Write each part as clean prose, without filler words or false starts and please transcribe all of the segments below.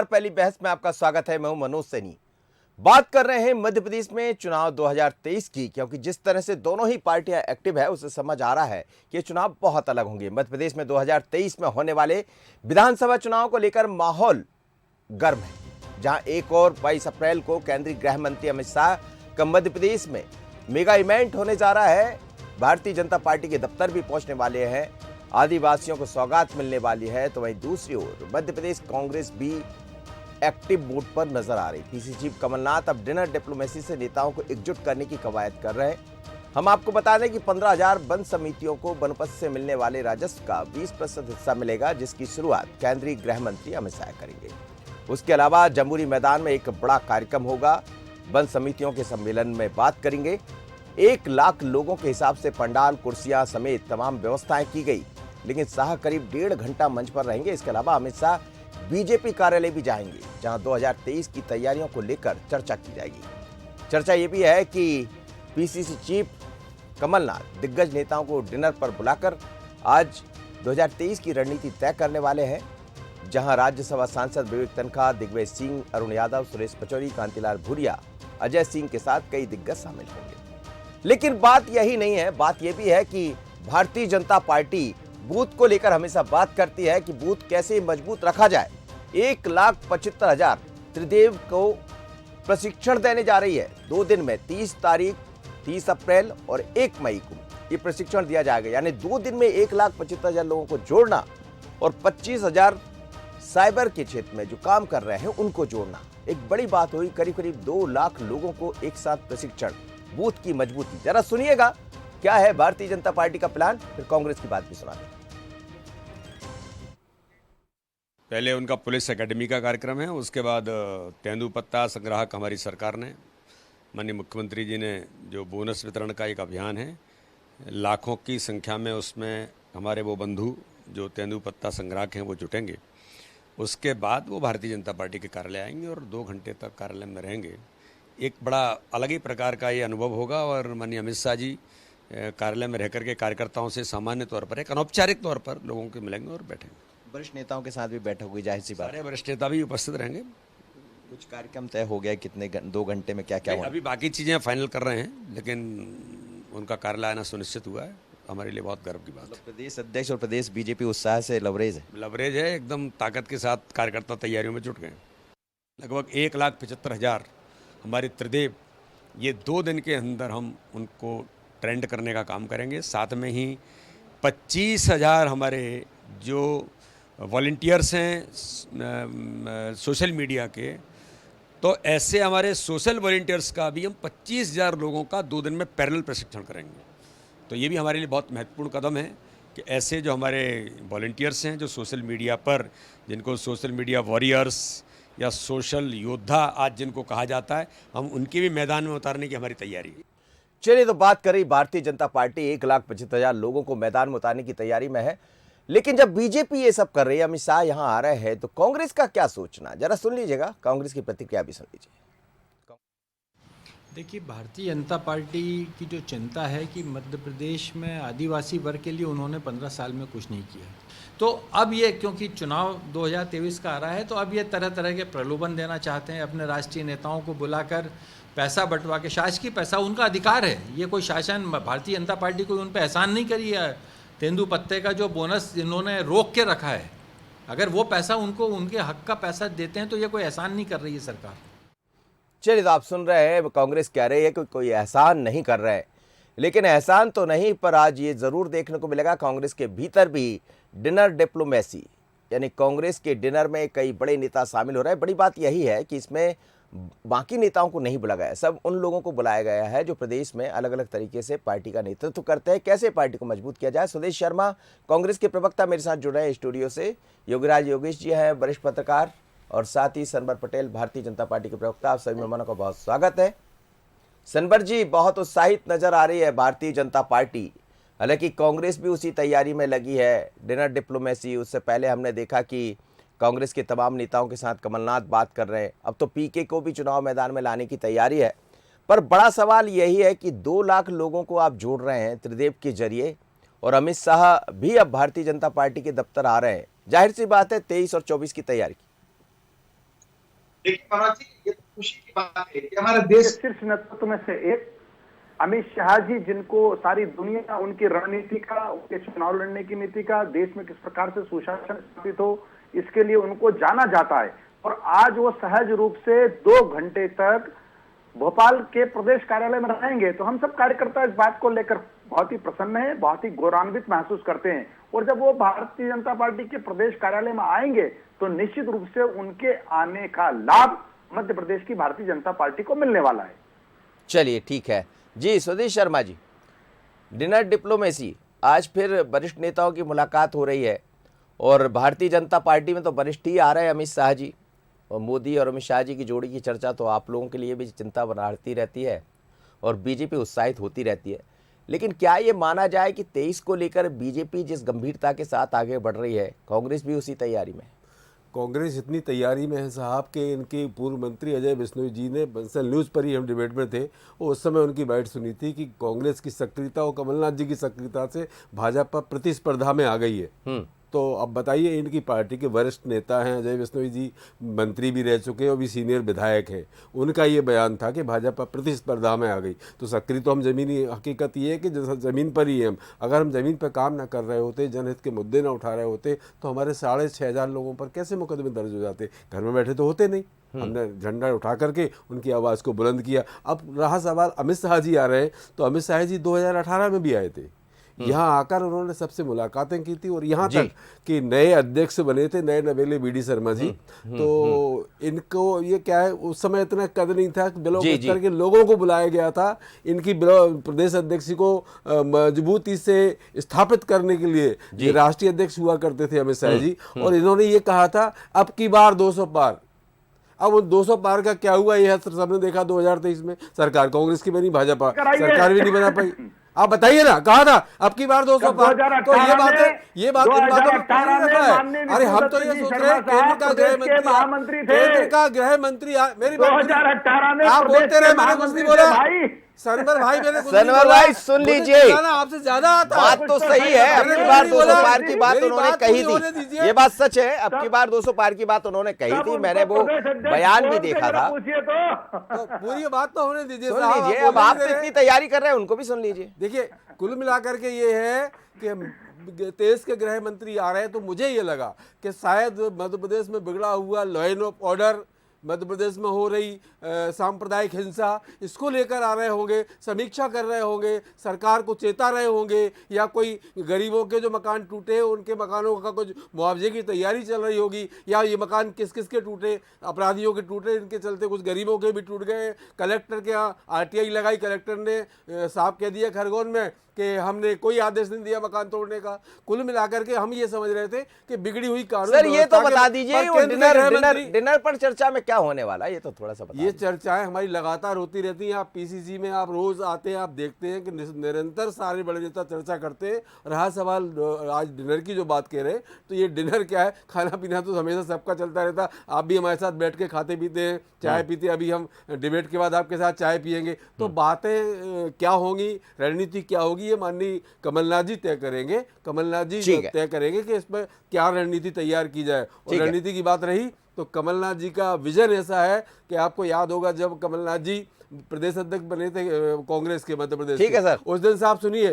पहली बहस में आपका स्वागत है। मैं हूं मनोज सैनी। बात कर रहे हैं मध्य प्रदेश में चुनाव 2023 की, क्योंकि जिस तरह से दोनों ही पार्टियां एक्टिव है उससे समझ आ रहा है कि ये चुनाव बहुत अलग होंगे। मध्य प्रदेश में 2023 में होने वाले विधानसभा चुनाव को लेकर माहौल गर्म है, जहां एक और 22 अप्रैल को केंद्रीय गृह मंत्री अमित शाह का मध्य प्रदेश में मेगा इवेंट होने जा रहा है। भारतीय जनता पार्टी के दफ्तर भी पहुंचने वाले हैं, आदिवासियों को सौगात मिलने वाली है। तो वहीं दूसरी ओर मध्य प्रदेश कांग्रेस भी एक्टिव मोड पर नजर आ रही। पीसीसी चीफ कमलनाथ अब डिनर डिप्लोमेसी से नेताओं को एकजुट करने की कवायद कर रहे हैं। हम आपको बता दें कि 15,000 वन समितियों को वनोपज से मिलने वाले राजस्व का 20% हिस्सा मिलेगा, जिसकी शुरुआत केंद्रीय गृह मंत्री अमित शाह करेंगे। उसके अलावा जमूरी मैदान में एक बड़ा कार्यक्रम होगा। वन समितियों के सम्मेलन में बात करेंगे। 1 लाख लोगों के हिसाब से पंडाल, कुर्सियां समेत तमाम व्यवस्थाएं की गई, लेकिन शाह करीब 1.5 घंटा मंच पर रहेंगे। इसके अलावा अमित शाह बीजेपी कार्यालय भी जाएंगे, जहां 2023 की तैयारियों को लेकर चर्चा की जाएगी। चर्चा ये भी है कि पीसीसी चीफ कमलनाथ दिग्गज नेताओं को डिनर पर बुलाकर आज 2023 की रणनीति तय करने वाले हैं, जहां राज्यसभा सांसद विवेक तन्खा, दिग्विजय सिंह, अरुण यादव, सुरेश पचौरी, कांतिलाल भूरिया, अजय सिंह के साथ कई दिग्गज शामिल होंगे। लेकिन बात यही नहीं है, बात यह भी है कि भारतीय जनता पार्टी बूथ को लेकर हमेशा बात करती है कि बूथ कैसे मजबूत रखा जाए। 1,75,000 त्रिदेव को प्रशिक्षण देने जा रही है। 2 दिन में 30 तारीख, 30 अप्रैल और 1 मई को ये प्रशिक्षण दिया जाएगा। यानी 2 दिन में 1,75,000 लोगों को जोड़ना और 25,000 साइबर के क्षेत्र में जो काम कर रहे हैं उनको जोड़ना एक बड़ी बात हुई। करीब करीब 2 लाख लोगों को एक साथ प्रशिक्षण, बूथ की मजबूती। जरा सुनिएगा क्या है भारतीय जनता पार्टी का प्लान, फिर कांग्रेस की बात भी सुना दें। पहले उनका पुलिस एकेडमी का कार्यक्रम है, उसके बाद तेंदुपत्ता संग्राहक हमारी सरकार ने, माननीय मुख्यमंत्री जी ने जो बोनस वितरण का एक अभियान है, लाखों की संख्या में उसमें हमारे वो बंधु जो तेंदुपत्ता संग्राहक हैं वो जुटेंगे। उसके बाद वो भारतीय जनता पार्टी के कार्यालय आएंगे और 2 घंटे तक कार्यालय में रहेंगे। एक बड़ा अलग ही प्रकार का ये अनुभव होगा और माननीय अमित शाह जी कार्यालय में रह करके कार्यकर्ताओं से सामान्य तौर पर, एक अनौपचारिक तौर पर लोगों के मिलेंगे और बैठेंगे। वरिष्ठ नेताओं के साथ भी बैठक हुई, जाहिर सी बात। सारे वरिष्ठ नेता भी उपस्थित रहेंगे। कुछ कार्यक्रम तय हो गया, कितने 2 घंटे में क्या क्या हुआ? अभी बाकी चीज़ें फाइनल कर रहे हैं, लेकिन उनका कार्यालय आना सुनिश्चित हुआ है। हमारे लिए बहुत गर्व की बात है। प्रदेश अध्यक्ष और प्रदेश बीजेपी उत्साह से लवरेज है, एकदम ताकत के साथ कार्यकर्ता तैयारियों में जुट गए। लगभग 1,75,000 हमारे त्रिदेव, ये 2 दिन के अंदर हम उनको ट्रेंड करने का काम करेंगे। साथ में ही 25,000 हमारे जो वॉलंटियर्स हैं सोशल मीडिया के, तो ऐसे हमारे सोशल वॉलंटियर्स का भी हम 25,000 लोगों का 2 दिन में पैरेलल प्रशिक्षण करेंगे। तो ये भी हमारे लिए बहुत महत्वपूर्ण कदम है कि ऐसे जो हमारे वॉलंटियर्स हैं जो सोशल मीडिया पर, जिनको सोशल मीडिया वॉरियर्स या सोशल योद्धा आज जिनको कहा जाता है, हम उनके भी मैदान में उतारने की हमारी तैयारी है। चलिए, तो बात करी भारतीय जनता पार्टी 1,75,000 लोगों को मैदान में उतारने की तैयारी में है। लेकिन जब बीजेपी ये सब कर रही है, अमित शाह यहां आ रहे हैं, तो कांग्रेस का क्या सोचना, जरा सुन लीजिएगा। कांग्रेस की प्रतिक्रिया भी सुन लीजिए। देखिए, भारतीय जनता पार्टी की जो चिंता है कि मध्य प्रदेश में आदिवासी वर्ग के लिए उन्होंने 15 साल में कुछ नहीं किया, तो अब ये क्योंकि चुनाव 2023 का आ रहा है, तो अब ये तरह तरह के प्रलोभन देना चाहते हैं। अपने राष्ट्रीय नेताओं को बुलाकर पैसा बंटवा के, शासकीय पैसा उनका अधिकार है, ये कोई शासन, भारतीय जनता पार्टी कोई उन पर एहसान नहीं करी है। तेंदुपत्ते का जो बोनस इन्होंने रोक के रखा है, अगर वो पैसा उनको, उनके हक का पैसा देते हैं, तो ये कोई एहसान नहीं कर रही है सरकार। चलिए, तो आप सुन रहे हैं, कांग्रेस कह रही है कि कोई एहसान नहीं कर रहा है। लेकिन एहसान तो नहीं, पर आज ये जरूर देखने को मिलेगा कांग्रेस के भीतर भी डिनर डिप्लोमेसी, यानी कांग्रेस के डिनर में कई बड़े नेता शामिल हो रहे हैं। बड़ी बात यही है कि इसमें बाकी नेताओं को नहीं बुलाया गया, सब उन लोगों को बुलाया गया है जो प्रदेश में अलग अलग तरीके से पार्टी का नेतृत्व करते हैं। कैसे पार्टी को मजबूत किया जाए। सुदेश शर्मा कांग्रेस के प्रवक्ता मेरे साथ जुड़ रहे हैं स्टूडियो से। योगीराज योगेश जी हैं वरिष्ठ पत्रकार, और साथ ही सनबर पटेल भारतीय जनता पार्टी के प्रवक्ता। आप सभी मेहमानों का बहुत स्वागत है। सनबर जी, बहुत उत्साहित नजर आ रही है भारतीय जनता पार्टी, हालांकि कांग्रेस भी उसी तैयारी में लगी है, डिनर डिप्लोमेसी। उससे पहले हमने देखा कि कांग्रेस के तमाम नेताओं के साथ कमलनाथ बात कर रहे हैं। अब तो पीके को भी चुनाव मैदान में लाने की तैयारी है। पर बड़ा सवाल यही है कि 2 लाख लोगों को आप जोड़ रहे हैं त्रिदेव के जरिए, और अमित शाह भी अब भारतीय जनता पार्टी के दफ्तर आ रहे हैं। जाहिर सी बात है 23 और 24 की तैयारी की। लेकिन मनोज जी, ये तो खुशी की बात है कि हमारे देश शीर्ष नेतृत्व में से एक अमित शाह जी, जिनको सारी दुनिया उनकी रणनीति का, उनके चुनाव लड़ने की नीति का, देश में किस प्रकार से सुशासन स्थापित हो, इसके लिए उनको जाना जाता है। और आज वो सहज रूप से 2 घंटे तक भोपाल के प्रदेश कार्यालय में रहेंगे। तो हम सब कार्यकर्ता इस बात को लेकर बहुत ही प्रसन्न है, बहुत ही गौरवान्वित महसूस करते हैं। और जब वो भारतीय जनता पार्टी के प्रदेश कार्यालय में आएंगे तो निश्चित रूप से उनके आने का लाभ मध्य प्रदेश की भारतीय जनता पार्टी को मिलने वाला है। चलिए ठीक है जी। स्वदेश शर्मा जी, डिनर डिप्लोमेसी, आज फिर वरिष्ठ नेताओं की मुलाकात हो रही है और भारतीय जनता पार्टी में तो वरिष्ठ ही आ रहे हैं, अमित शाह जी और मोदी और अमित शाह जी की जोड़ी की चर्चा तो आप लोगों के लिए भी चिंता बढ़ाती रहती है और बीजेपी उत्साहित होती रहती है। लेकिन क्या ये माना जाए कि 23 को लेकर बीजेपी जिस गंभीरता के साथ आगे बढ़ रही है, कांग्रेस भी उसी तैयारी में है? कांग्रेस इतनी तैयारी में है साहब के इनके पूर्व मंत्री अजय बिश्नोई जी ने बंसल न्यूज़ पर ही, हम डिबेट में थे, उस समय उनकी बाइट सुनी थी कि कांग्रेस की सक्रियता और कमलनाथ जी की सक्रियता से भाजपा प्रतिस्पर्धा में आ गई है। तो अब बताइए, इनकी पार्टी के वरिष्ठ नेता हैं अजय बिश्नोई जी, मंत्री भी रह चुके हैं और भी सीनियर विधायक हैं, उनका ये बयान था कि भाजपा प्रतिस्पर्धा में आ गई। तो सक्रिय तो हम जमीनी हकीकत ये है कि जैसा ज़मीन पर ही हम, अगर हम ज़मीन पर काम ना कर रहे होते, जनहित के मुद्दे ना उठा रहे होते, तो हमारे 6,500 लोगों पर कैसे मुकदमे दर्ज हो जाते? घर में बैठे तो होते नहीं। हमने झंडा उठा करके उनकी आवाज़ को बुलंद किया। अब रहा सवाल अमित शाह जी आ रहे हैं, तो अमित शाह जी 2018 में भी आए थे, यहाँ आकर उन्होंने सबसे मुलाकातें की थी और यहाँ तक कि नए अध्यक्ष बने थे, नए नवेले बीडी शर्मा जी। तो इनको ये क्या है, उस समय इतना कद नहीं था, ब्लॉक स्तर के लोगों को बुलाया गया था इनकी प्रदेश अध्यक्ष को मजबूती से स्थापित करने के लिए। ये राष्ट्रीय अध्यक्ष हुआ करते थे अमित शाह जी, और इन्होंने ये कहा था अब की बार 200 पार। अब वो 200 पार का क्या हुआ, यह सबने देखा। 2023 में सरकार कांग्रेस की बनी, भाजपा सरकार भी नहीं बना पाई। आप बताइए ना, कहा था अब की बार 200 पार। तो ये बात है, इन बातों में है। अरे हम तो ये सोच रहे हैं, केंद्र का गृह मंत्री मेरी बात 2018 में आप बोलते रहे, मैंने कुछ नहीं बोला। सनवर भाई, मैंने कुछ नहीं सनवर भाई सुन लीजिए, आपसे ज्यादा आता बात तो सही है। अब की बार 200 पार की बात उन्होंने कही थी, ये बात सच है। अब की बार 200 पार की बात उन्होंने कही थी, मैंने वो बयान भी देखा था। तो पूरी बात तो होने दीजिए, सुन लीजिए। अब आप तो इतनी तैयारी कर रहे हैं, उनको भी सुन लीजिए। देखिए, कुल मिलाकर के ये है कि देश के गृह मंत्री आ रहे हैं, तो मुझे ये लगा कि शायद मध्य प्रदेश में बिगड़ा हुआ law and order, Madhya Pradesh में हो रही सांप्रदायिक हिंसा, इसको लेकर आ रहे होंगे, समीक्षा कर रहे होंगे, सरकार को चेता रहे होंगे, या कोई गरीबों के जो मकान टूटे उनके मकानों का कुछ मुआवजे की तैयारी चल रही होगी, या ये मकान किस किस के टूटे, अपराधियों के टूटे, इनके चलते कुछ गरीबों के भी टूट गए। कलेक्टर के यहाँ RTI लगाई, कलेक्टर ने साफ कह दिया खरगोन में कि हमने कोई आदेश नहीं दिया मकान तोड़ने का। कुल मिलाकर के हम ये समझ रहे थे कि बिगड़ी हुई कानून। सर ये तो बता दीजिए, डिनर पर चर्चा में क्या होने वाला, ये तो थोड़ा सा बता। ये चर्चाएं हमारी लगातार होती रहती हैं। आप PCC में आप रोज आते हैं, आप देखते हैं कि निरंतर सारे बड़े नेता चर्चा करते हैं। रहा सवाल आज डिनर की जो बात कह रहे हैं, तो ये डिनर क्या है, खाना पीना तो हमेशा सबका चलता रहता। आप भी हमारे साथ बैठ के खाते पीते हैं, चाय पीते, अभी हम डिबेट के बाद आपके साथ चाय पियेंगे। तो बातें क्या होंगी, रणनीति क्या होगी, ये माननीय कमलनाथ जी तय करेंगे। कमलनाथ जी तय करेंगे कि इस पर क्या रणनीति तैयार की जाए। और रणनीति की बात रही तो कमलनाथ जी का विजन ऐसा है कि आपको याद होगा जब कमलनाथ जी प्रदेश अध्यक्ष बने थे कांग्रेस के मध्य प्रदेश, ठीक है सर, उस दिन साहब सुनिए,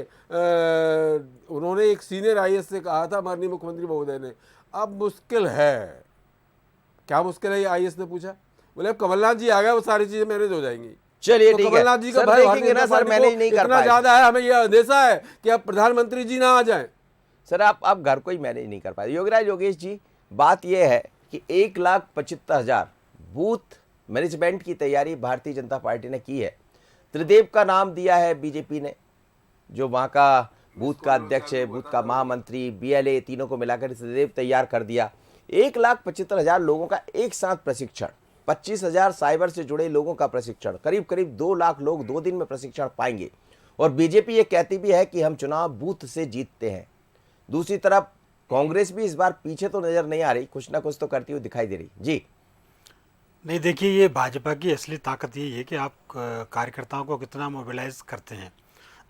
उन्होंने एक सीनियर IAS से कहा था माननीय मुख्यमंत्री महोदय ने, अब मुश्किल है। क्या मुश्किल है, ये IAS ने पूछा। बोले अब कमलनाथ जी आ गए, वो सारी चीजें मैनेज हो जाएंगी। चलिए तो ठीक है कमलनाथ जी का सर, भाई देखेंगे ना सर, मैनेज नहीं कर पाए। ज्यादा है, हमें यह अंदेशा है कि अब प्रधानमंत्री जी ना आ जाएं। सर आप घर को ही मैनेज नहीं कर पाए। योगराज योगेश जी, बात यह है कि 1,75,000 बूथ मैनेजमेंट की तैयारी भारतीय जनता पार्टी ने की है। त्रिदेव का नाम दिया है बीजेपी ने, जो वहाँ का बूथ का अध्यक्ष है, बूथ का महामंत्री, BLA, तीनों को मिलाकर त्रिदेव तैयार कर दिया। 1,75,000 लोगों का एक साथ प्रशिक्षण, 25,000 साइबर से जुड़े लोगों का प्रशिक्षण, करीब करीब 2 लाख लोग 2 दिन में प्रशिक्षण पाएंगे। और बीजेपी ये कहती भी है कि हम चुनाव बूथ से जीतते हैं। दूसरी तरफ कांग्रेस भी इस बार पीछे तो नजर नहीं आ रही, कुछ ना कुछ तो करती हुई दिखाई दे रही। जी नहीं, देखिए, ये भाजपा की असली ताकत यही है कि आप कार्यकर्ताओं को कितना मोबिलाइज करते हैं।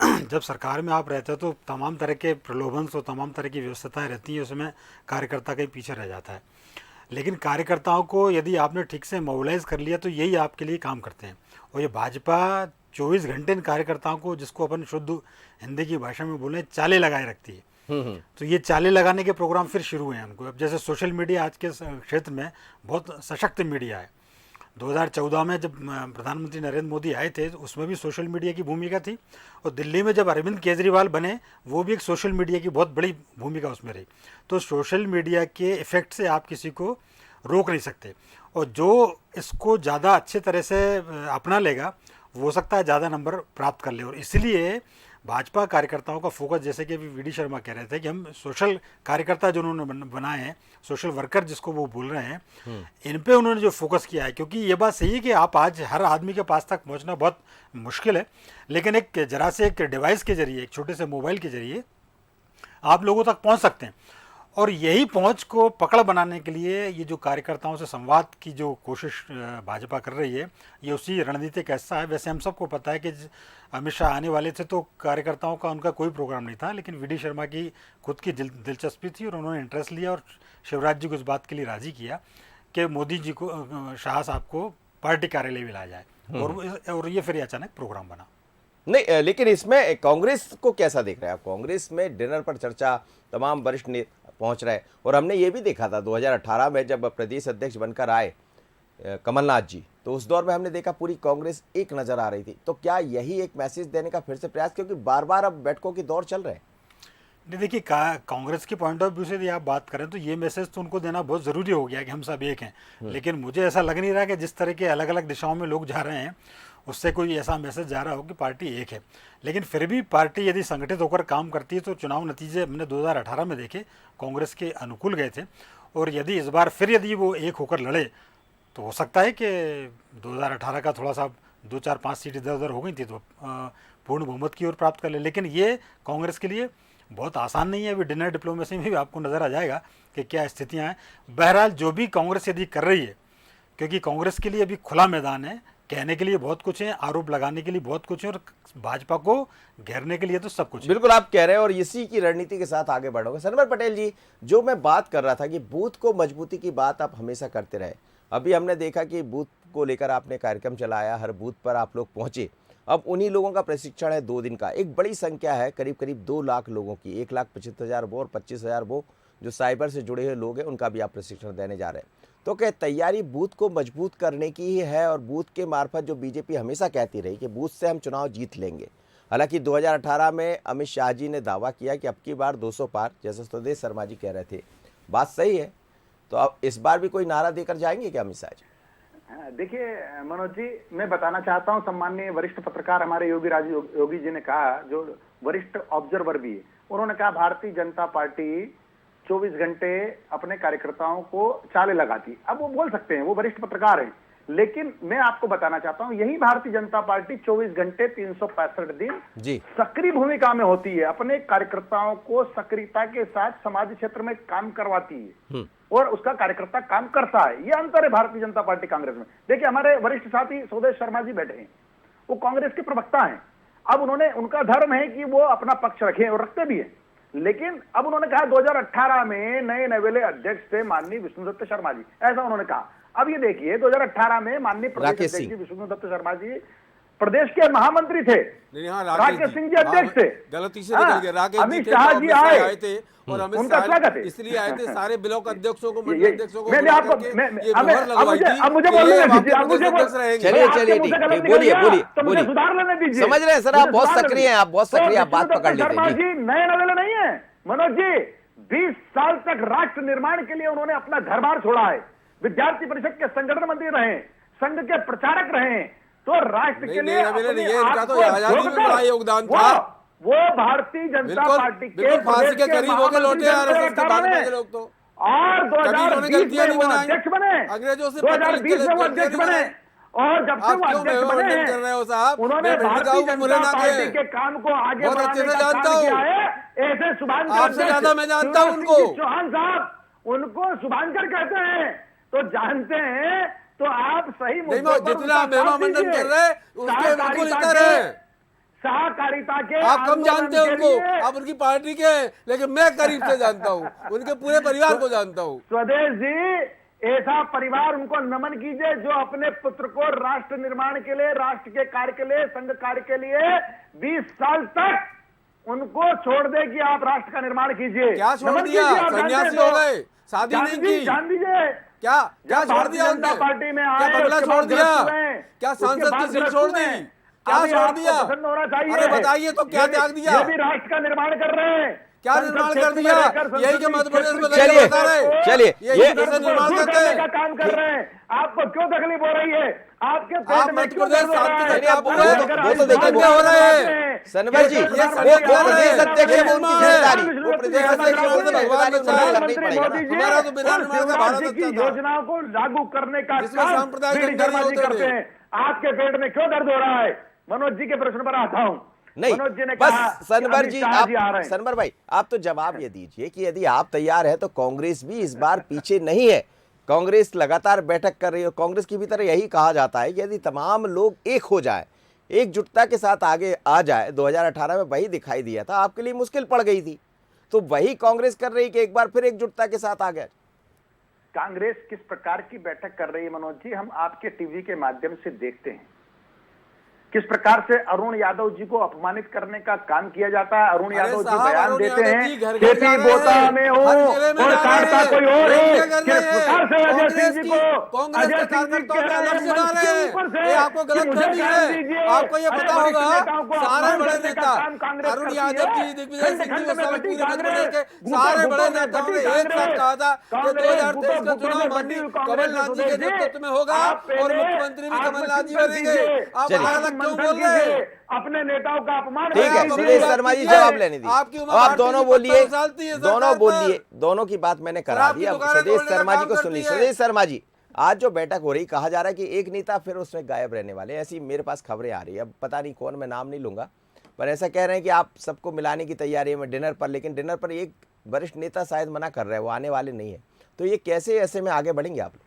जब सरकार में आप रहते हो तो तमाम तरह के प्रलोभन और तमाम तरह की व्यवस्थाएं रहती हैं, उसमें कार्यकर्ता कहीं पीछे रह जाता है। लेकिन कार्यकर्ताओं को यदि आपने ठीक से मोबिलाइज कर लिया तो यही आपके लिए काम करते हैं। और ये भाजपा 24 घंटे इन कार्यकर्ताओं को, जिसको अपन शुद्ध हिंदी की भाषा में बोले, चाले लगाए रखती है। तो ये चाले लगाने के प्रोग्राम फिर शुरू हैं उनको। अब जैसे सोशल मीडिया आज के क्षेत्र में बहुत सशक्त मीडिया है। 2014 में जब प्रधानमंत्री नरेंद्र मोदी आए थे तो उसमें भी सोशल मीडिया की भूमिका थी, और दिल्ली में जब अरविंद केजरीवाल बने वो भी एक सोशल मीडिया की बहुत बड़ी भूमिका उसमें रही। तो सोशल मीडिया के इफ़ेक्ट से आप किसी को रोक नहीं सकते, और जो इसको ज़्यादा अच्छे तरह से अपना लेगा वो हो सकता है ज़्यादा नंबर प्राप्त कर ले। और इसलिए भाजपा कार्यकर्ताओं का फोकस, जैसे कि अभी वी डी शर्मा कह रहे थे कि हम सोशल कार्यकर्ता जो उन्होंने बनाए हैं, सोशल वर्कर जिसको वो बोल रहे हैं, इन पे उन्होंने जो फोकस किया है, क्योंकि ये बात सही है कि आप आज हर आदमी के पास तक पहुंचना बहुत मुश्किल है, लेकिन एक जरा से एक डिवाइस के जरिए, एक छोटे से मोबाइल के जरिए आप लोगों तक पहुंच सकते हैं। और यही पहुंच को पकड़ बनाने के लिए ये जो कार्यकर्ताओं से संवाद की जो कोशिश भाजपा कर रही है, ये उसी रणनीतिक हिस्सा है। वैसे हम सबको पता है कि अमित शाह आने वाले थे तो कार्यकर्ताओं का उनका कोई प्रोग्राम नहीं था, लेकिन वी डी शर्मा की खुद की दिलचस्पी थी और उन्होंने इंटरेस्ट लिया और शिवराज जी को इस बात के लिए राज़ी किया कि मोदी जी को, शाह साहब को पार्टी कार्यालय में लाया जाए, और ये फिर अचानक प्रोग्राम बना। नहीं, लेकिन इसमें कांग्रेस को कैसा देख रहे हैं आप? कांग्रेस में डिनर पर चर्चा तमाम वरिष्ठ नेता पहुंच रहे, और हमने ये भी देखा था 2018 में जब प्रदेश अध्यक्ष बनकर आए कमलनाथ जी, तो उस दौर में हमने देखा पूरी कांग्रेस एक नजर आ रही थी। तो क्या यही एक मैसेज देने का फिर से प्रयास, क्योंकि बार बार अब बैठकों की दौर चल रहे हैं? नहीं, देखिए कांग्रेस की पॉइंट ऑफ व्यू से यदि आप बात करें तो ये मैसेज तो उनको देना बहुत ज़रूरी हो गया कि हम सब एक हैं, लेकिन मुझे ऐसा लग नहीं रहा कि जिस तरह के अलग अलग दिशाओं में लोग जा रहे हैं उससे कोई ऐसा मैसेज जा रहा हो कि पार्टी एक है। लेकिन फिर भी पार्टी यदि संगठित होकर काम करती है तो चुनाव नतीजे हमने 2018 में देखे कांग्रेस के अनुकूल गए थे, और यदि इस बार फिर यदि वो एक होकर लड़े तो हो सकता है कि 2018 का थोड़ा सा 2-4-5 सीट इधर उधर हो गई थी तो पूर्ण बहुमत की ओर प्राप्त कर ले। लेकिन ये कांग्रेस के लिए बहुत आसान नहीं है। अभी डिनर डिप्लोमेसी में भी आपको नज़र आ जाएगा कि क्या स्थितियाँ हैं। बहरहाल जो भी कांग्रेस यदि कर रही है, क्योंकि कांग्रेस के लिए अभी खुला मैदान है, कहने के लिए बहुत कुछ है, आरोप लगाने के लिए बहुत कुछ है, और भाजपा को घेरने के लिए तो सब कुछ है। बिल्कुल आप कह रहे हैं, और इसी की रणनीति के साथ आगे बढ़ोगे। सनवर पटेल जी, जो मैं बात कर रहा था कि बूथ को मजबूती की बात आप हमेशा करते रहे, अभी हमने देखा कि बूथ को लेकर आपने कार्यक्रम चलाया, हर बूथ पर आप लोग पहुंचे। अब उन्हीं लोगों का प्रशिक्षण है 2 दिन का, एक बड़ी संख्या है, करीब करीब 2 लाख लोगों की, 1,75,000 वो और 25,000 वो जो साइबर से जुड़े हुए लोग हैं, उनका भी आप प्रशिक्षण देने जा रहे हैं। तो क्या तैयारी बूथ को मजबूत करने की ही है, और बूथ के मार्फत जो बीजेपी हमेशा कहती रही कि बूथ से हम चुनाव जीत लेंगे? हालांकि 2018 में अमित शाह जी ने दावा किया कि अब की बार 200 पार, जैसे सुदेश शर्मा जी कह रहे थे, बात सही है। तो अब इस बार भी कोई नारा देकर जाएंगे क्या अमित शाह जी? देखिए मनोज जी, मैं बताना चाहता हूं, सम्माननीय वरिष्ठ पत्रकार हमारे योगी जी ने कहा, जो वरिष्ठ ऑब्जर्वर भी है, उन्होंने कहा भारतीय जनता पार्टी 24 घंटे अपने कार्यकर्ताओं को चाले लगाती। अब वो बोल सकते हैं, वो वरिष्ठ पत्रकार हैं, लेकिन मैं आपको बताना चाहता हूं यही भारतीय जनता पार्टी 24 घंटे 365 दिन सक्रिय भूमिका में होती है, अपने कार्यकर्ताओं को सक्रियता के साथ समाज क्षेत्र में काम करवाती है और उसका कार्यकर्ता काम करता है। ये अंतर है भारतीय जनता पार्टी कांग्रेस में। देखिए हमारे वरिष्ठ साथी सुदेश शर्मा जी बैठे हैं, वो कांग्रेस के प्रवक्ता हैं। अब उनका धर्म है कि वो अपना पक्ष रखें और रखते भी हैं, लेकिन अब उन्होंने कहा 2018 में नए नवेले अध्यक्ष थे माननीय विष्णुदत्त शर्मा जी, ऐसा उन्होंने कहा। अब ये देखिए 2018 में माननीय प्रदेश अध्यक्ष विष्णुदत्त शर्मा जी प्रदेश के महामंत्री थे, राकेश सिंह जी अध्यक्ष थे, गलती से निकल गए, राकेश अमित शाह जी आए थे और अमित उनका स्वागत है, इसलिए आए थे। सारे ब्लॉक अध्यक्षों को, मंडल अध्यक्षों को मैंने आपको अब मुझे बोलने दीजिए, चलिए ठीक है, बोलिए सुधार लेने दीजिए। समझ रहे हैं सर, आप बहुत सक्रिय हैं, आप बहुत सक्रिय, आप बात पकड़ लेते हैं जी। नए नवेले नहीं है मनोज जी, 20 साल तक राष्ट्र निर्माण के लिए उन्होंने अपना घर बार छोड़ा है, विद्यार्थी परिषद के संगठन मंत्री रहे, संघ के प्रचारक रहे, तो राष्ट्र के लिए तो आजादी में बड़ा योगदान था। वो भारतीय जनता पार्टी के फांसी के करीब होकर लौटे आरएसएस के भाजपा के लोग, तो और 2020 में वो अध्यक्ष बने, अंग्रेजों से 2020 में वो अध्यक्ष बने, और जब से वो अध्यक्ष बने हैं उन्होंने भारतीय जनता पार्टी के काम को आगे बढ़ाने का काम किया है। ऐसे शुभांकर, आपसे ज्यादा मैं जानता हूं उनको, चौहान साहब, उनको शुभांकर कहते हैं, तो जानते हैं तो आप सही मुद्दों पर जितना महिमा मंडन कर रहे उसके बिल्कुल इतर है। सहकारिता के आप कम जानते हैं उनको, आप उनकी पार्टी के, लेकिन मैं करीब से जानता हूँ, उनके पूरे परिवार को जानता हूँ। स्वदेश जी, ऐसा परिवार उनको नमन कीजिए जो अपने पुत्र को राष्ट्र निर्माण के लिए, राष्ट्र के कार्य के लिए, संघ कार्य के लिए 20 साल तक उनको छोड़ दे कि आप राष्ट्र का निर्माण कीजिए। क्या छोड़ नमन दिया? कीजिए, आप सन्यासी जानते हो तो। गए, शादी नहीं की, जान दीजिए क्या क्या जब छोड़ भारतीय दिया जनता उनने? पार्टी में क्या आए, बंगला उसके छोड़ बाद दिया? ग्रस्त हुए, क्या उसके सांसद बाद की सीट ग्रस्त छोड़ हुए। दी? क्या अभी छोड़ आपको दिया? पसंद होना चाहिए। अरे बताइए तो क्या ये भी- त्याग दिया? ये भी राष्ट्र का निर्माण कर रहे हैं। क्या संसद निर्माण कर क्षेत्र में दिया? रहकर संसदीय यही के मध्य प्रदेश में क्षेत्र चलिए, के बता रहे। चलिए, ये ये- कैसे निर्माण दूर करते करने हैं? का काम कर रहे हैं। आपको क्यों तकलीफ हो रही है? आपके आप पेट में मध्य क्यों प्रदेश दर्द हो रहा शांति है? से आप वो तो देखिए, दंगे हो रहे हैं। सनवर जी, ये वो सरकार प्रदेश है, अध्यक्ष है, वो उनकी निर्माण है। जिम्मेदारी, वो प्रदेश अध्यक्ष है, उनकी जिम्मेदारी उनको करनी प्रधानमंत्री पड़ेगा ना। मोदी जी हमारा तो बिना और निर्माण का शिवराज भारत जी की अच्छा था। योजनाओं को लागू करने का जिसमें काम सांप्रदायिक बीडी दंगे शर्मा जी होते करते थे। हैं। आपके पेट में क्यों दर्द हो रहा है? मनोज जी के प्रश्न पर आता हूं। नहीं, मनोज जी ने कहा बस सनवर कि जी, अमित शाह जी आ रहे आप हैं। सनवर भाई, आप तो जवाब ये दीजिए कि यदि आप तैयार है तो कांग्रेस भी इस बार पीछे नहीं है। कांग्रेस लगातार बैठक कर रही है और कांग्रेस की भी तरह यही कहा जाता है कि यदि तमाम लोग एक हो जाए, एकजुटता के साथ आगे आ जाए, 2018 में वही दिखाई दिया था, आपके लिए मुश्किल पड़ गई थी, तो वही कांग्रेस कर रही कि एक बार फिर एकजुटता के साथ आ गए। कांग्रेस किस प्रकार की बैठक कर रही है मनोज जी, हम आपके टीवी के माध्यम से देखते हैं। किस प्रकार से अरुण यादव जी को अपमानित करने का काम किया जाता है। अरुण यादव जी साहब, बयान अरुण देते यादव हैं जी घर घर खेती जा रहे बोता हैं, में हो हर जिले में और जा रहे कार्ता हैं, कोई और ये है। कर रहे किस हैं। प्रकार से अजय सिंह जी को कांग्रेस के अजय सिंह जी कार्यकर्ताओं कह का रहे अलग हैं से गा मंच रहे के हैं। ऊपर से ये आपको गलत कि मुझे फहमी ज्ञान है। दीजिए। आपको ये अरे पता वरिष्ठ होगा, नेताओं को सारे अपमान बड़े करने का नेता काम कांग्रेस अरुण करती यादव है। जी, दिग्विजय सिंह जी, खंड उस समय बटी पूरे मध्य प्रदेश कांग्रेस, के सारे बड़े गुटों में नेताओं ने बटी एक साथ कहा था कि कांग्रेस, 2023 का गुटों चुनाव में माननीय बटी कांग्रेस कमलनाथ जी के सुधीर जी, नेतृत्व में होगा आप और पहले मुख्यमंत्री भी कमलनाथ जी आत्मचिंतन बनेंगे। कीजिए। आप चलिए। अलग क्यों मंथन बोल रहे कीजिए। हैं? अपने नेताओं का अपमान ठीक है, मत सुदेश सुदेश कीजिए। शर्मा जी कीजिए। जवाब लेने दीजिए। आपकी उम्र अब आप भारतीय दोनों जनता बोलिए, पार्टी सालती है दोनों सरकार बोलिए, पर। दोनों की बात मैंने करा आपकी दी। अब दुकानें सुदेश तोड़ने का शर्मा जी काम को करती सुनिए। है। सुदेश शर्मा जी, आज जो बैठक हो रही, कहा जा रहा है कि एक नेता फिर उसमें गायब रहने वाले, ऐसी मेरे पास खबरें आ रही है। अब पता नहीं कौन, मैं नाम नहीं लूंगा, पर ऐसा कह रहे हैं कि आप सबको मिलाने की तैयारी में डिनर पर, लेकिन डिनर पर एक वरिष्ठ नेता शायद मना कर रहे हैं, वो आने वाले नहीं है। तो ये कैसे ऐसे में आगे बढ़ेंगे आप लोग?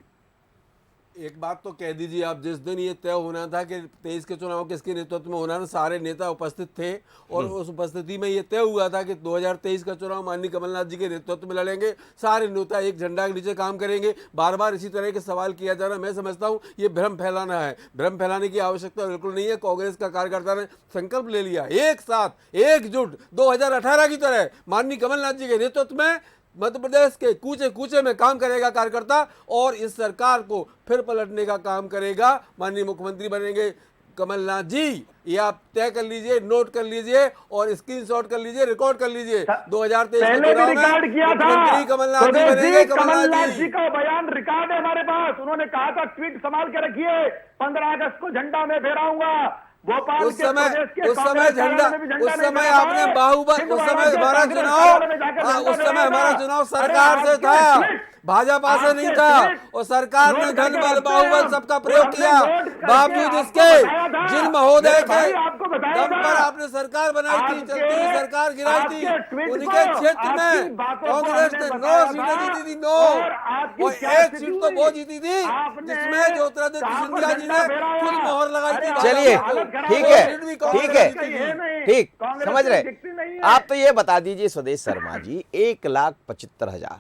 एक बात तो कह दीजिए आप, जिस दिन ये तय होना था कि 23 के चुनाव किसके नेतृत्व में होना था, सारे नेता उपस्थित थे और उस उपस्थिति में ये तय हुआ था कि 2023 का चुनाव माननीय कमलनाथ जी के नेतृत्व में लड़ेंगे। सारे नेता एक झंडा के नीचे काम करेंगे। बार बार इसी तरह के सवाल किया जा रहा है। मैं समझता हूँ ये भ्रम फैलाना है। भ्रम फैलाने की आवश्यकता बिल्कुल नहीं है। कांग्रेस का कार्यकर्ता ने संकल्प ले लिया, एक साथ एकजुट 2018 की तरह माननीय कमलनाथ जी के नेतृत्व में मध्य प्रदेश के कूचे कूचे में काम करेगा कार्यकर्ता और इस सरकार को फिर पलटने का काम करेगा। माननीय मुख्यमंत्री बनेंगे कमलनाथ जी, ये आप तय कर लीजिए, नोट कर लीजिए और स्क्रीनशॉट कर लीजिए, रिकॉर्ड कर लीजिए। 2023 के पहले भी चुनाव में रिकॉर्ड किया था। मुख्यमंत्री कमलनाथ जी सुदेश बनेंगे। कमलनाथ जी का बयान रिकॉर्ड है हमारे पास। उन्होंने कहा था ट्वीट संभाल के रखिए, 15 अगस्त को झंडा में फहराऊंगा। भोपाल उस के समय प्रदेश के उस समय कांग्रेस झंडा, कार्यालय में भी उस नहीं समय फहराया आपने है। बाहुबल, हिंदू उस समय महाराज के हमारा कांग्रेस चुनाव, कार्यालय में जाकर झंडा उस समय फहराया हमारा था। चुनाव अरे सरकार से आपके था, ट्वीट, भाजपा से नहीं आपके था ट्वीट और सरकार ने नोट करके धनबल रखते बाहुबल हैं। सबका वो प्रयोग हमने किया। नोट करके बावजूद आपको इसके बताया था। जिन महोदय मेरे के भाई आपको बताया दम था। पर आपने सरकार बनाई थी, आपके- चलती हुई सरकार गिराई थी, आपके ट्वीट उनके को, क्षेत्र आपकी में बातों को कांग्रेस हमने ने 9 बताया सीटें था जीती थी, 9 और आपकी और क्या एक स्थिति सीट तो हुई? वो जीती थी आपने जिसमें ज्योतिरादित्य कहाँ पर सिंधिया जी झंडा ने फहराया? खुद मोहर लगाई थी। अरे चलिए, हालत खराब ठीक हो है, गई। ठीक है, ठीक, कांग्रेस समझ रहे। दिखती नहीं है। आप तो ये बता दीजिए सुदेश शर्मा जी, 1,75,000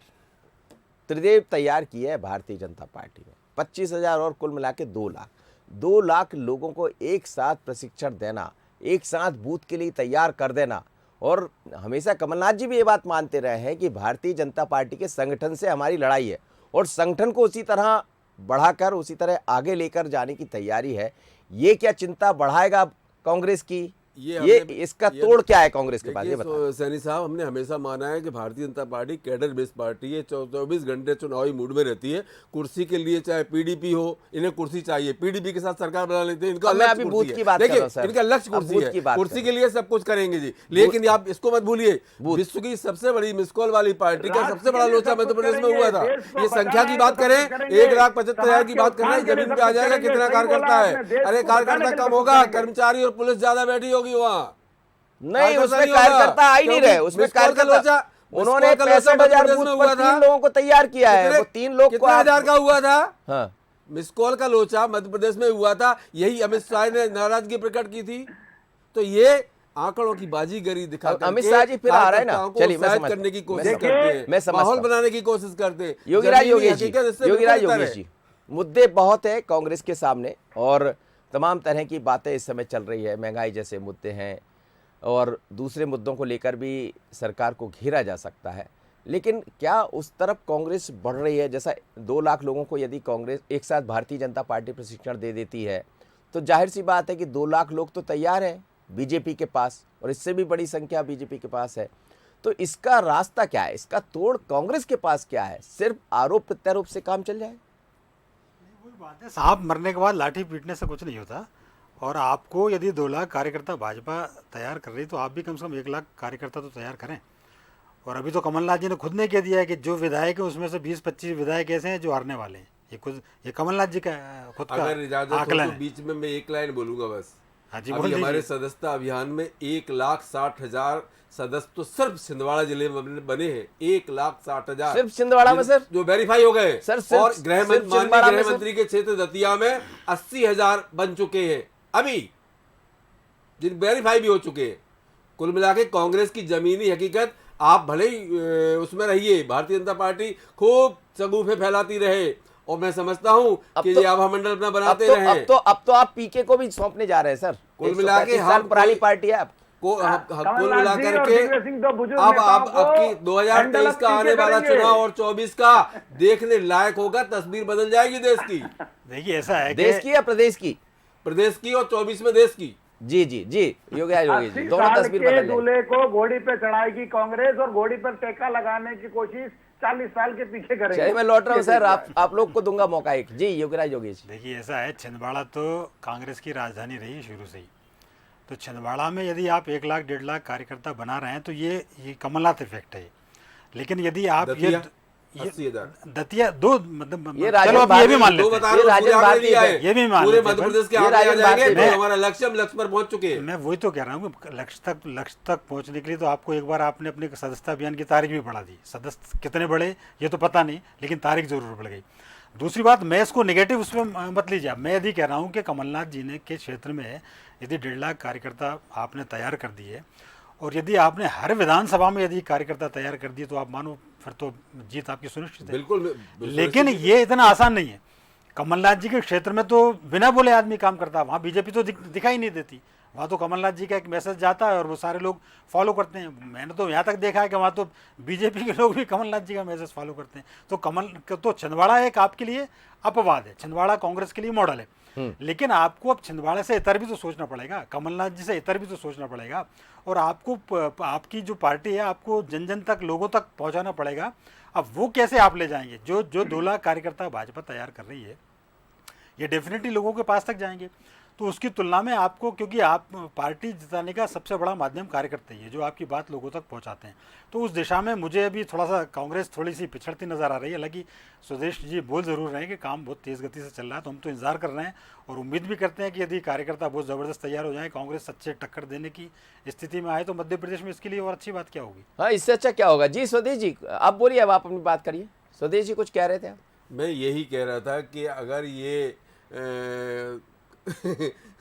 त्रिदेव तैयार किया है भारतीय जनता पार्टी में, 25,000 और कुल मिला के 2 लाख। 2 लाख लोगों को एक साथ प्रशिक्षण देना, एक साथ बूथ के लिए तैयार कर देना। और हमेशा कमलनाथ जी भी ये बात मानते रहे हैं कि भारतीय जनता पार्टी के संगठन से हमारी लड़ाई है और संगठन को उसी तरह बढ़ाकर, उसी तरह आगे लेकर जाने की तैयारी है। ये क्या चिंता बढ़ाएगा कांग्रेस की? ये इसका तोड़ क्या है कांग्रेस के पास, ये बताएं। सैनी साहब, हमने हमेशा माना है कि Bharatiya Janata party cadre based party है, 24 घंटे चुनावी मूड में रहती है। कुर्सी के लिए चाहे पीडीपी हो, इन्हें कुर्सी चाहिए। पीडीपी के साथ सरकार बना लेते हैं, इनका मैं लक्ष्य अभी कुर्सी बूथ है। की बात कर रहा हूं, सर। देखिए, इनका लक्ष्य अब कुर्सी बूथ है, की बात कुर्सी करें। के लिए सब कुछ करेंगे जी। लेकिन आप इसको मत भूलिए, विश्व की सबसे बड़ी मिसकॉल वाली पार्टी का सबसे बड़ा लोचा मध्य प्रदेश में हुआ था। ये संख्या की बात करें, 1,75,000 की बात करें, जमीन पे आ जाएगा कितना कार्यकर्ता है। अरे कार्यकर्ता कम होगा, कर्मचारी और पुलिस ज्यादा बैठी होगी वहाँ। नहीं, उसमें कार्यकर्ता आ ही नहीं रहे। उसमें कार्यकर्ता, उन्होंने 65,000 बूथ पर 3 लोगों को तैयार किया है। वो 3 लोग को कितने हजार का हुआ था? हाँ, मिस कॉल का लोचा मध्य प्रदेश में हुआ था। यही अमित शाह ने नाराजगी प्रकट की थी। तो ये आंकड़ों की बाजीगरी दिखा अब अमित शाह जी फिर आ रहे हैं ना, चलिए मैं समझ करने की कोशिश मैं करते हैं, मैं समझता माहौल हूं। बनाने की कोशिश करते हैं। योगीराज जमीनी योगेश जी, हकीकत इससे योगीराज बिल्कुल योगेश बेहतर है। जी, मुद्दे बहुत है कांग्रेस के सामने और तमाम तरह की बातें इस समय चल रही है, महंगाई जैसे मुद्दे हैं और दूसरे मुद्दों को लेकर भी सरकार को घेरा जा सकता है। लेकिन क्या उस तरफ कांग्रेस बढ़ रही है? जैसा 2 लाख लोगों को यदि कांग्रेस एक साथ भारतीय जनता पार्टी प्रशिक्षण दे देती है तो जाहिर सी बात है कि 2 लाख लोग तो तैयार हैं बीजेपी के पास, और इससे भी बड़ी संख्या बीजेपी के पास है। तो इसका रास्ता क्या है? इसका तोड़ कांग्रेस के पास क्या है? सिर्फ आरोप प्रत्यारोप से काम चल जाए? वही बात है, सांप मरने के बाद लाठी पीटने से कुछ नहीं होता। और आपको यदि 2 लाख कार्यकर्ता भाजपा तैयार कर रही तो आप भी कम से कम 1 लाख कार्यकर्ता तो तैयार करें। और अभी तो कमलनाथ जी ने खुद ने कह दिया है कि जो विधायक है उसमें से 20-25 विधायक ऐसे हैं जो हारने वाले हैं। ये कमलनाथ जी का खुद का अगर इजाजत हो आकलन तो है। बीच में मैं एक लाइन बोलूंगा बस। हाँ जी, अभी बोल हमारे दीजिए। सदस्यता अभियान में 1,60,000 सदस्य तो सिर्फ छिंदवाड़ा जिले में बने हैं। 1,60,000 सिर्फ छिंदवाड़ा में सर? जो वेरीफाई हो गए सर, सिर्फ- और सिर्फ माननीय छिंदवाड़ा में गृह सर? मंत्री के क्षेत्र दतिया में 80,000 बन चुके हैं अभी, जिन वेरीफाई भी हो चुके हैं। कुल मिला के कांग्रेस की जमीनी हकीकत, आप भले ही उसमें रहिए, भारतीय जनता पार्टी खूब शगुफे फैलाती रहे और मैं समझता हूं कि तो- ये आभा मंडल अपना बनाते रहे। अब तो आप पीके को भी सौंपने जा रहे हैं सर। कुल मिला के 135 साल हम पुरानी कोई- पार्टी है आप। कुल कमलनाथ मिला जी और करके दिग्विजय सिंह तो बुजुर्ग अब नेताओं को आपकी 2023 हैंडल का अप आने वाला करेंगे। चुनाव और 24 का देखने लायक होगा। तस्वीर बदल जाएगी देश की, देखिए ऐसा है देश की या प्रदेश की? प्रदेश की, और 24 में देश की। जी जी जी, योगेश योगेश जी, 80 दोनों साल तस्वीर के बदल जाएगी। दूल्हे को घोड़ी पे चढ़ाएगी कांग्रेस और घोड़ी पर टेका लगाने की कोशिश 40 साल के पीछे करेंगे। चलिए मैं लौट रहा हूँ सर, आप लोग को दूंगा मौका एक। जी योगेराज योगेश जी। देखिए ऐसा है, छिंदवाड़ा तो कांग्रेस की राजधानी रही शुरू से ही। तो छिंदवाड़ा में यदि आप 1 लाख 1.5 लाख कार्यकर्ता बना रहे हैं तो ये कमलनाथ इफेक्ट है। लेकिन यदि आप दतिया, ये 80,000 दतिया दो मतलब ये चलो अब ये भी मान दो लेते बता हैं। रहे हो, ये पूरे राजन आंकड़े भारती दिया है। है। ये भी मान पूरे लेते हैं। मध्य प्रदेश के ये आंकड़े आ राजन जाएंगे, भारती तो है। हमारा लक्ष्य पर पहुंच चुके हैं। मैं वही तो कह रहा हूँ कि लक्ष्य तक पहुंचने के लिए तो आपको एक बार आपने अपने सदस्यता अभियान की तारीख भी बढ़ा दी। सदस्य कितने बढ़े ये तो पता नहीं, लेकिन तारीख जरूर बढ़ गई। दूसरी बात, मैं इसको नेगेटिव उसमें मत लीजिए। मैं यदि कह रहा हूँ कि कमलनाथ जी ने के क्षेत्र में यदि 1.5 लाख कार्यकर्ता आपने तैयार कर दिए और यदि आपने हर विधानसभा में यदि कार्यकर्ता तैयार कर दिए तो आप मानो फिर तो जीत आपकी सुनिश्चित है। बिल्कुल लेकिन ये इतना आसान नहीं है। कमलनाथ जी के क्षेत्र में तो बिना बोले आदमी काम करता है, वहाँ बीजेपी तो दिखाई नहीं देती। वहाँ तो कमलनाथ जी का एक मैसेज जाता है और वो सारे लोग फॉलो करते हैं। मैंने तो यहाँ तक देखा है कि वहाँ तो बीजेपी के लोग भी कमलनाथ जी का मैसेज फॉलो करते हैं। तो छिंदवाड़ा एक आपके लिए अपवाद है, छिंदवाड़ा कांग्रेस के लिए मॉडल है। लेकिन आपको अब छिंदवाड़ा से इतर भी तो सोचना पड़ेगा, कमलनाथ जी से इतर भी तो सोचना पड़ेगा। और आपको आपकी जो पार्टी है आपको जन जन तक, लोगों तक पहुँचाना पड़ेगा। अब वो कैसे आप ले जाएंगे? जो 2 लाख कार्यकर्ता भाजपा तैयार कर रही है ये डेफिनेटली लोगों के पास तक जाएंगे। तो उसकी तुलना में आपको, क्योंकि आप पार्टी जिताने का सबसे बड़ा माध्यम कार्यकर्ता ही है जो आपकी बात लोगों तक पहुंचाते हैं। तो उस दिशा में मुझे अभी थोड़ा सा कांग्रेस थोड़ी सी पिछड़ती नज़र आ रही है। हालांकि सुदेश जी बोल ज़रूर रहे हैं कि काम बहुत तेज़ गति से चल रहा है, तो हम तो इंतजार कर रहे हैं और उम्मीद भी करते हैं कि यदि कार्यकर्ता बहुत ज़बरदस्त तैयार हो जाए, कांग्रेस सच्चे टक्कर देने की स्थिति में आए तो मध्य प्रदेश में इसके लिए और अच्छी बात क्या होगी। हाँ, इससे अच्छा क्या होगा? जी स्वदेश जी आप बोलिए, अब आप अपनी बात करिए। स्वदेश जी कुछ कह रहे थे आप? मैं यही कह रहा था कि अगर ये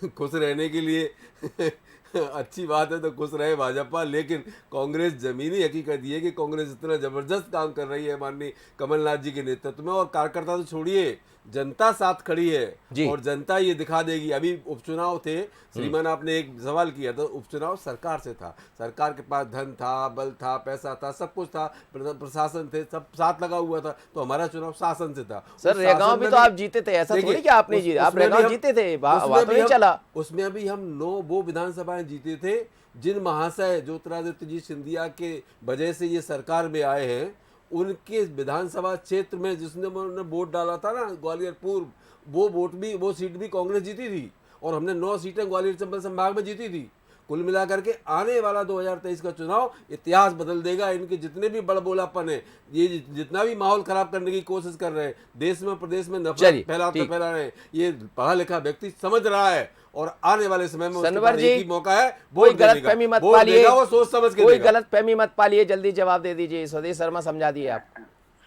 खुश रहने के लिए अच्छी बात है तो खुश रहे भाजपा, लेकिन कांग्रेस जमीनी हकीकत ये है कि कांग्रेस इतना जबरदस्त काम कर रही है माननीय कमलनाथ जी के नेतृत्व में, और कार्यकर्ता तो छोड़िए, जनता साथ खड़ी है और जनता ये दिखा देगी। अभी उपचुनाव थे, श्रीमान आपने एक सवाल किया था, उपचुनाव सरकार से था, सरकार के पास धन था, बल था, पैसा था, सब कुछ था, प्रशासन थे, सब साथ लगा हुआ था, तो हमारा चुनाव शासन से था। सर रेगांव भी तो आप जीते थे, ऐसा थोड़ी कि आपने जीते, आप रेगांव जीते थे, वहां तो नहीं चला। उसमें अभी हम 9 वो विधानसभाएं जीते थे जिन महाशय ज्योतिरादित्य जी सिंधिया के वजह से ये सरकार में आए हैं, उनके विधानसभा क्षेत्र में जिसने उन्होंने वोट डाला था ना, ग्वालियर पूर्व, वो सीट भी कांग्रेस जीती थी और हमने 9 सीटें ग्वालियर चंबल संभाग में जीती थी। कुल मिलाकर के आने वाला 2023 का चुनाव इतिहास बदल देगा। इनके जितने भी बड़बोलापन है, ये जितना भी माहौल खराब करने की कोशिश कर रहे हैं, देश में प्रदेश में नफरत फैला रहे हैं, ये पढ़ा लिखा व्यक्ति समझ रहा है और आने वाले समय में उसके पास एक ही मौका है, कोई गलतफहमी मत पालिए, वो सोच समझ के कोई गलतफहमी मत पालिए, जल्दी जवाब दे दीजिए। स्वदेश शर्मा समझा दिए आप।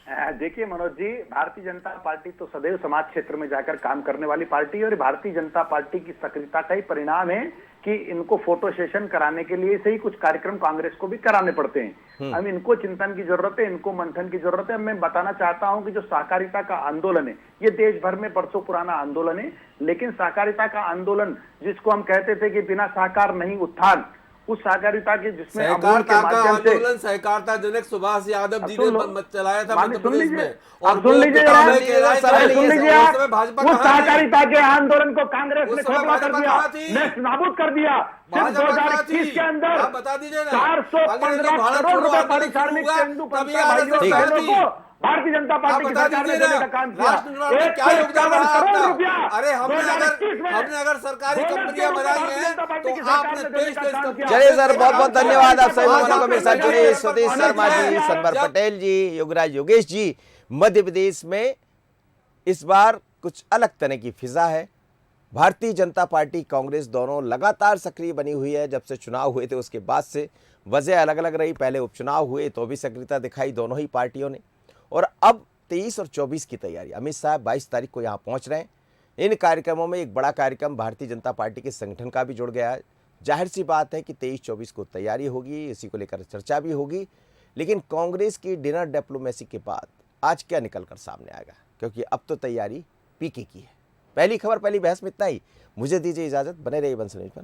देखिए मनोज जी, भारतीय जनता पार्टी तो सदैव समाज क्षेत्र में जाकर काम करने वाली पार्टी है और भारतीय जनता पार्टी की सक्रियता का ही परिणाम है कि इनको फोटो सेशन कराने के लिए से ही कुछ कार्यक्रम कांग्रेस को भी कराने पड़ते हैं। अब इनको चिंतन की जरूरत है, इनको मंथन की जरूरत है। मैं बताना चाहता हूं कि जो सहकारिता का आंदोलन है ये देश भर में बरसों पुराना आंदोलन है, लेकिन सहकारिता का आंदोलन जिसको हम कहते थे कि बिना सहकार नहीं उत्थान, उस सहकारिता की जिसमें अमूल के माध्यम से आंदोलन सहकारिता जनक सुभाष यादव जी ने चलाया था मध्य सुन प्रदेश लीजिए, में। अब सुन लीजिए आप, सुन लीजिए आप, भाजपा उस सहकारिता के आंदोलन को कांग्रेस ने खोखला कर दिया, कहाँ थी? नाबूद कर दिया। सिर्फ 2021 के अंदर आप बता दीजिए ना, 415 करोड़ रुपए परिचालित हिंदू पंथी भाइयों और बहनों को भारतीय जनता पार्टी की सरकार ने देने का काम किया। क्या योगदान रहा करोड़ आपका? रुपया अरे हमने 2021 में अगर सरकारी कंपनियां बनाई हैं तो आपने 23 चलिए सर, बहुत बहुत धन्यवाद आप सभी मेहमानों को मेरे साथ जुड़े, सतीश शर्मा जी, सनवर पटेल जी, युवराज योगेश जी। मध्य प्रदेश में इस बार कुछ अलग तरह की फिजा है। भारतीय जनता पार्टी कांग्रेस दोनों लगातार सक्रिय बनी हुई है। जब से चुनाव हुए थे उसके बाद से वजह अलग अलग रही। पहले उपचुनाव हुए तो भी सक्रियता दिखाई दोनों ही पार्टियों ने, और अब 23 और 24 की तैयारी। अमित शाह 22 तारीख को यहाँ पहुँच रहे हैं। इन कार्यक्रमों में एक बड़ा कार्यक्रम भारतीय जनता पार्टी के संगठन का भी जुड़ गया है। जाहिर सी बात है कि 23-24 को तैयारी होगी, इसी को लेकर चर्चा भी होगी। लेकिन कांग्रेस की डिनर डिप्लोमेसी के बाद आज क्या निकल कर सामने आएगा, क्योंकि अब तो तैयारी पीके की है। पहली खबर, पहली बहस में इतना ही। मुझे दीजिए इजाजत, बने रहिए बंसल न्यूज़ पर।